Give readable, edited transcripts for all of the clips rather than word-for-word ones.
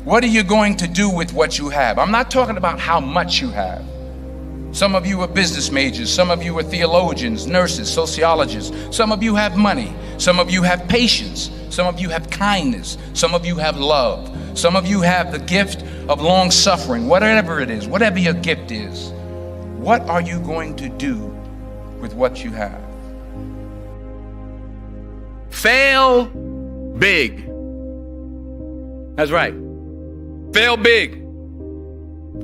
What are you going to do with what you have? I'm not talking about how much you have. Some of you are business majors. Some of you are theologians, nurses, sociologists. Some of you have money. Some of you have patience. Some of you have kindness. Some of you have love. Some of you have the gift of long suffering. Whatever it is, whatever your gift is, what are you going to do with what you have? Fail big. That's right. Fail big.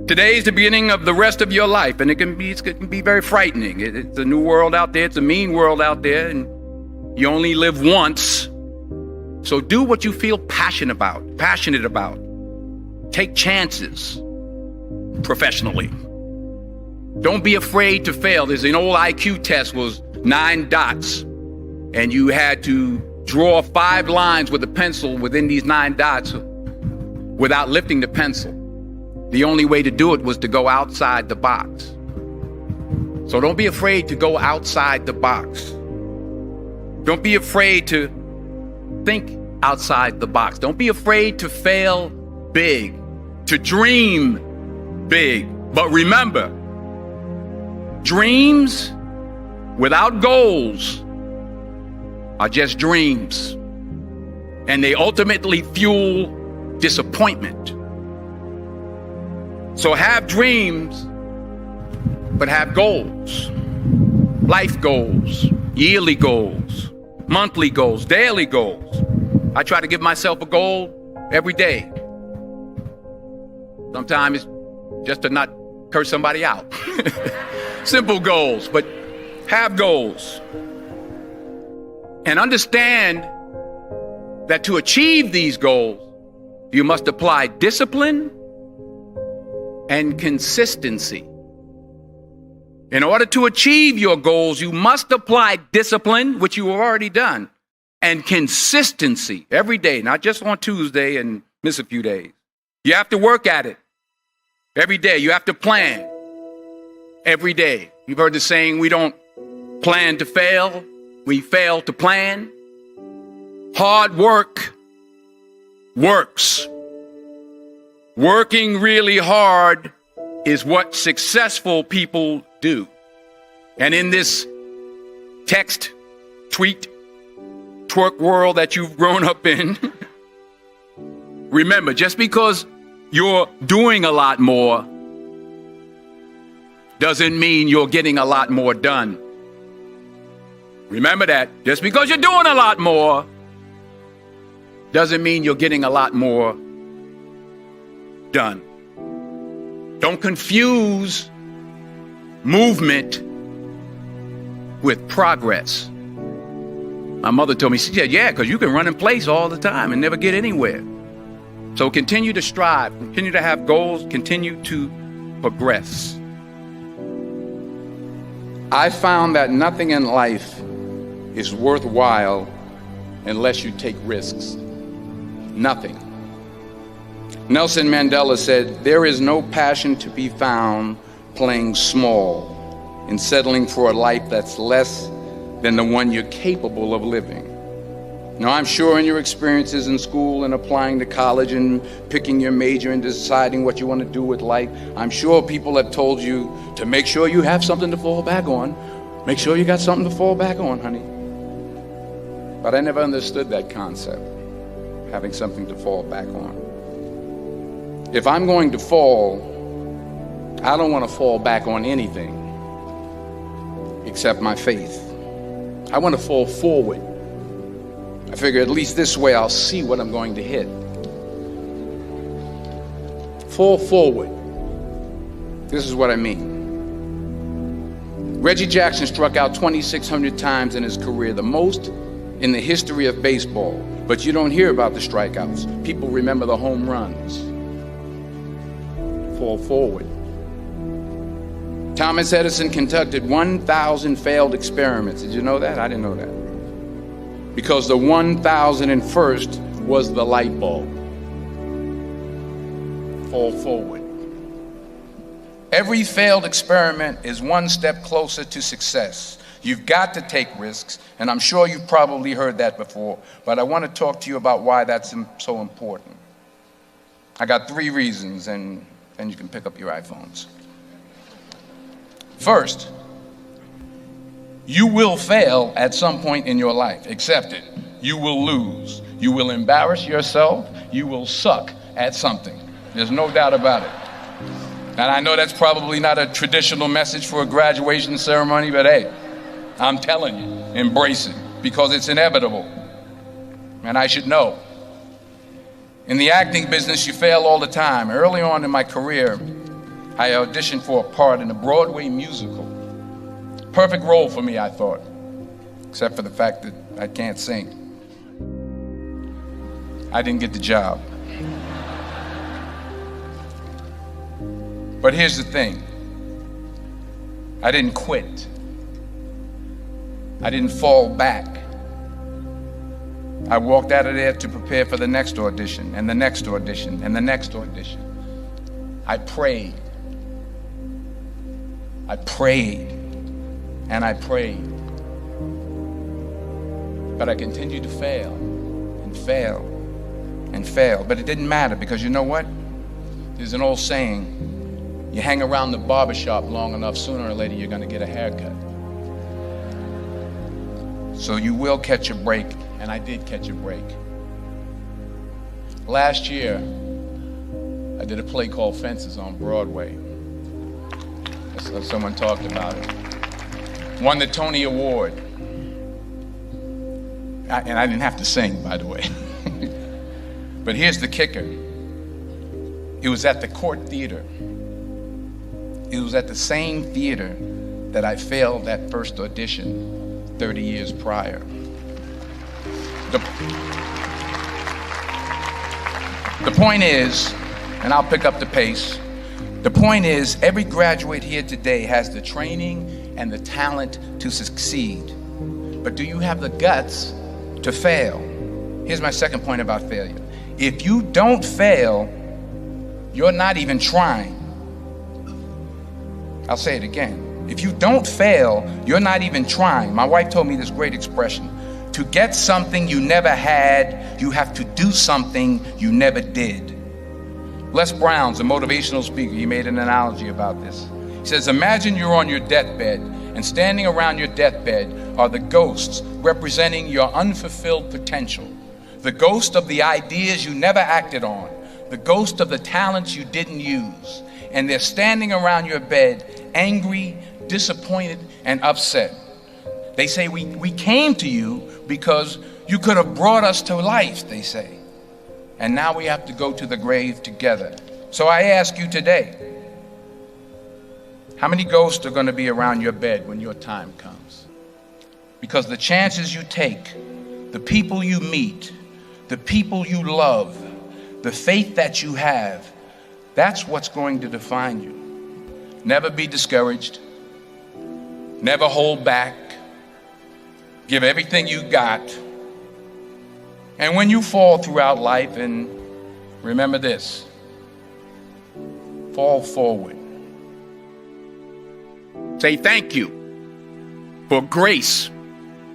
Today's the beginning of the rest of your life, and it can be very frightening. It's a new world out there. It's a mean world out there, and you only live once. So do what you feel passionate about. Take chances professionally. Don't be afraid to fail. There's an old IQ test, was 9 dots, and you had to draw 5 lines with a pencil within these 9 dots without lifting the pencil. The only way to do it was to go outside the box. So don't be afraid to go outside the box. Don't be afraid to think outside the box. Don't be afraid to fail big, to dream big. But remember, dreams without goals are just dreams, and they ultimately fuel disappointment. So have dreams, but have goals. Life goals, yearly goals, monthly goals, daily goals. I try to give myself a goal every day. Sometimes it's just to not curse somebody out. Simple goals, but have goals. And understand that to achieve these goals, you must apply discipline and consistency. In order to achieve your goals, you must apply discipline, which you have already done, and consistency every day, not just on Tuesday and miss a few days. You have to work at it every day. You have to plan every day. You've heard the saying, we don't plan to fail, we fail to plan. Hard work works. Working really hard is what successful people do. And in this text, tweet, twerk world that you've grown up in, remember, just because you're doing a lot more doesn't mean you're getting a lot more done. Remember that. Just because you're doing a lot more doesn't mean you're getting a lot more done. Don't confuse movement with progress. My mother told me, she said, yeah, because you can run in place all the time and never get anywhere. So continue to strive, continue to have goals, continue to progress. I found that nothing in life is worthwhile unless you take risks. Nothing. Nelson Mandela said, there is no passion to be found playing small and settling for a life that's less than the one you're capable of living. Now, I'm sure in your experiences in school and applying to college and picking your major and deciding what you want to do with life, I'm sure people have told you to make sure you have something to fall back on. Make sure you got something to fall back on, honey. But I never understood that concept, having something to fall back on. If I'm going to fall, I don't want to fall back on anything except my faith. I want to fall forward. I figure at least this way I'll see what I'm going to hit. Fall forward. This is what I mean. Reggie Jackson struck out 2,600 times in his career, the most in the history of baseball. But you don't hear about the strikeouts. People remember the home runs. Fall forward. Thomas Edison conducted 1,000 failed experiments. Did you know that? I didn't know that. Because the 1,001st was the light bulb. Fall forward. Every failed experiment is one step closer to success. You've got to take risks, and I'm sure you've probably heard that before, but I want to talk to you about why that's so important. I got 3 reasons, and then you can pick up your iPhones. First, you will fail at some point in your life. Accept it. You will lose. You will embarrass yourself. You will suck at something. There's no doubt about it. And I know that's probably not a traditional message for a graduation ceremony, but hey, I'm telling you, embrace it, because it's inevitable. And I should know. In the acting business, you fail all the time. Early on in my career, I auditioned for a part in a Broadway musical. Perfect role for me, I thought, except for the fact that I can't sing. I didn't get the job. But here's the thing. I didn't quit. I didn't fall back. I walked out of there to prepare for the next audition, and the next audition, and the next audition. I prayed. I prayed. And I prayed. But I continued to fail and fail and fail. But it didn't matter, because you know what? There's an old saying, you hang around the barbershop long enough, sooner or later you're going to get a haircut. So you will catch a break, and I did catch a break. Last year, I did a play called Fences on Broadway. Someone talked about it. Won the Tony Award. And I didn't have to sing, by the way. But here's the kicker. It was at the Court Theater. It was at the same theater that I failed that first audition 30 years prior. The point is, and I'll pick up the pace, the point is, every graduate here today has the training and the talent to succeed. But do you have the guts to fail? Here's my second point about failure. If you don't fail, you're not even trying. I'll say it again. If you don't fail, you're not even trying. My wife told me this great expression. To get something you never had, you have to do something you never did. Les Brown's a motivational speaker. He made an analogy about this. He says, imagine you're on your deathbed, and standing around your deathbed are the ghosts representing your unfulfilled potential. The ghost of the ideas you never acted on. The ghost of the talents you didn't use. And they're standing around your bed, angry, disappointed, and upset. They say, we came to you because you could have brought us to life, they say. And now we have to go to the grave together. So I ask you today, how many ghosts are going to be around your bed when your time comes? Because the chances you take, the people you meet, the people you love, the faith that you have, that's what's going to define you. Never be discouraged. Never hold back. Give everything you got. And when you fall throughout life, and remember this, fall forward. Say thank you for grace.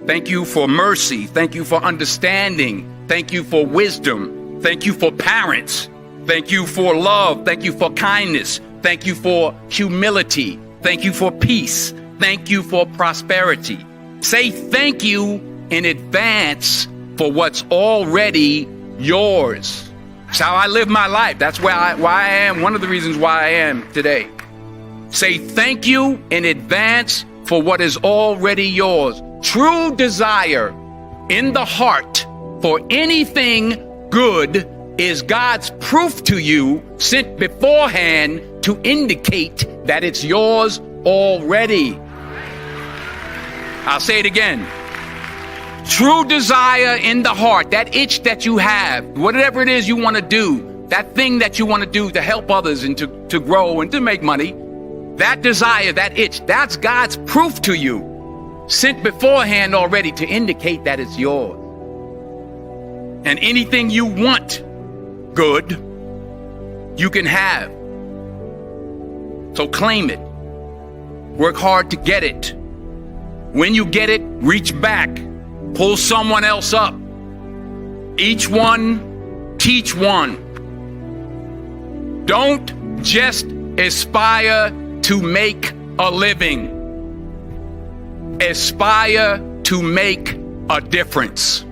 Thank you for mercy. Thank you for understanding. Thank you for wisdom. Thank you for parents. Thank you for love. Thank you for kindness. Thank you for humility. Thank you for peace. Thank you for prosperity. Say thank you in advance for what's already yours. That's how I live my life. That's why I am, one of the reasons why I am today. Say thank you in advance for what is already yours. True desire in the heart for anything good is God's proof to you, sent beforehand to indicate that it's yours already. I'll say it again. True desire in the heart, that itch that you have, whatever it is you want to do, that thing that you want to do to help others and to grow and to make money, that desire, that itch, that's God's proof to you, sent beforehand already to indicate that it's yours. And anything you want good, you can have. So claim it. Work hard to get it. When you get it, reach back. Pull someone else up. Each one, teach one. Don't just aspire to make a living. Aspire to make a difference.